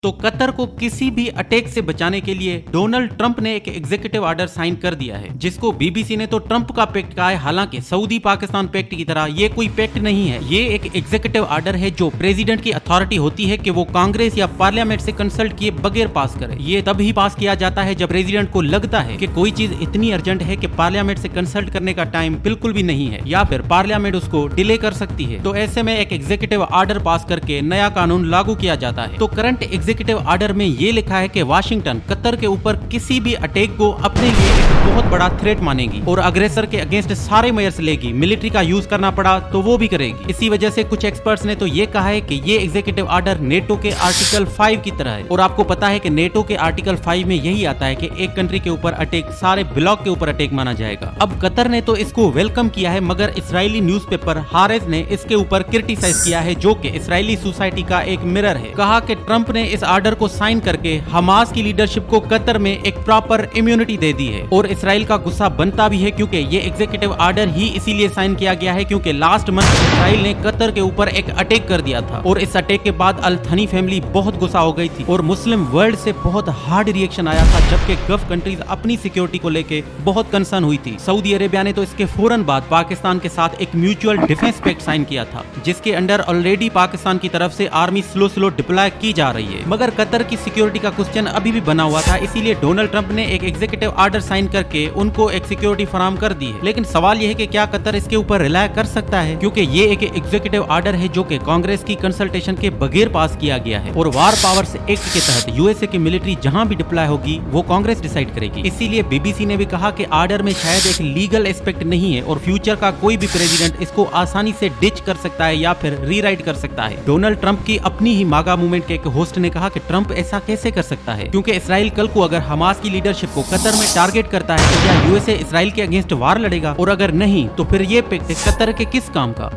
तो कतर को किसी भी अटैक से बचाने के लिए डोनाल्ड ट्रंप ने एक एग्जीक्यूटिव ऑर्डर साइन कर दिया है, जिसको बीबीसी ने तो ट्रंप का पैक्ट कहा है। हालांकि सऊदी पाकिस्तान पैक्ट की तरह ये कोई पैक्ट नहीं है। ये एक एग्जीक्यूटिव ऑर्डर है जो प्रेसिडेंट की अथॉरिटी होती है कि वो कांग्रेस या पार्लियामेंट से कंसल्ट किए बगैर पास करे। ये तब ही पास किया जाता है जब प्रेसिडेंट को लगता है कि कोई चीज इतनी अर्जेंट है कि पार्लियामेंट से कंसल्ट करने का टाइम बिल्कुल भी नहीं है, या फिर पार्लियामेंट उसको डिले कर सकती है। तो ऐसे में एक एग्जीक्यूटिव ऑर्डर पास करके नया कानून लागू किया जाता है। तो करंट एग्जीक्यूटिव ऑर्डर में ये लिखा है कि वाशिंगटन कतर के ऊपर किसी भी अटैक को अपने लिए एक बहुत बड़ा थ्रेट मानेगी और अग्रेसर के अगेंस्ट सारे मेजर्स लेगी। मिलिट्री का यूज करना पड़ा तो वो भी करेगी। इसी वजह से कुछ एक्सपर्ट्स ने तो ये कहा है कि ये एग्जीक्यूटिव ऑर्डर नेटो के आर्टिकल 5 की तरह है। और आपको पता है कि नेटो के आर्टिकल 5 में यही आता है कि एक कंट्री के ऊपर अटैक सारे ब्लॉक के ऊपर अटैक माना जाएगा। अब कतर ने तो इसको वेलकम किया है, मगर इजरायली न्यूज़पेपर हारेस ने इसके ऊपर क्रिटिसाइज किया है, जो कि इजरायली सोसाइटी का एक मिरर है। कहा कि ट्रंप ने इस ऑर्डर को साइन करके हमास की लीडरशिप को कतर में एक प्रॉपर इम्यूनिटी दे दी है। और इसराइल का गुस्सा बनता भी है, क्योंकि ये एग्जीक्यूटिव ऑर्डर ही इसीलिए साइन किया गया है क्योंकि लास्ट मंथ इसराइल ने कतर के ऊपर एक अटैक कर दिया था। और इस अटैक के बाद अल थनी फैमिली बहुत गुस्सा हो गई थी और मुस्लिम वर्ल्ड से बहुत हार्ड रिएक्शन आया था, जबकि गल्फ कंट्रीज अपनी सिक्योरिटी को लेके बहुत कंसर्न हुई थी। सऊदी अरेबिया ने तो इसके फौरन बाद पाकिस्तान के साथ एक म्यूचुअल डिफेंस पैक्ट साइन किया था, जिसके अंडर ऑलरेडी पाकिस्तान की तरफ से आर्मी स्लो डिप्लॉय की जा रही है। मगर कतर की सिक्योरिटी का क्वेश्चन अभी भी बना हुआ था, इसीलिए डोनाल्ड ट्रंप ने एक एग्जीक्यूटिव ऑर्डर साइन करके उनको एक सिक्योरिटी फराहम कर दी है। लेकिन सवाल यह है कि क्या कतर इसके ऊपर रिलाय कर सकता है, क्योंकि ये एक एग्जीक्यूटिव ऑर्डर है जो कि कांग्रेस की कंसल्टेशन के बगैर पास किया गया है। और वार पावर्स एक्ट के तहत यूएसए की मिलिट्री जहां भी डिप्लॉय होगी वो कांग्रेस डिसाइड करेगी। इसीलिए बीबीसी ने भी कहा कि ऑर्डर में शायद एक लीगल एस्पेक्ट नहीं है और फ्यूचर का कोई भी प्रेसिडेंट इसको आसानी से डिच कर सकता है या फिर रीराइट कर सकता है। डोनाल्ड ट्रंप की अपनी ही मागा मूवमेंट के एक होस्ट ने कहा कि ट्रंप ऐसा कैसे कर सकता है, क्योंकि इसराइल कल को अगर हमास की लीडरशिप को कतर में टारगेट करता है तो क्या यूएसए इसराइल के अगेंस्ट वार लड़ेगा, और अगर नहीं तो फिर ये पैक्ट कतर के किस काम का।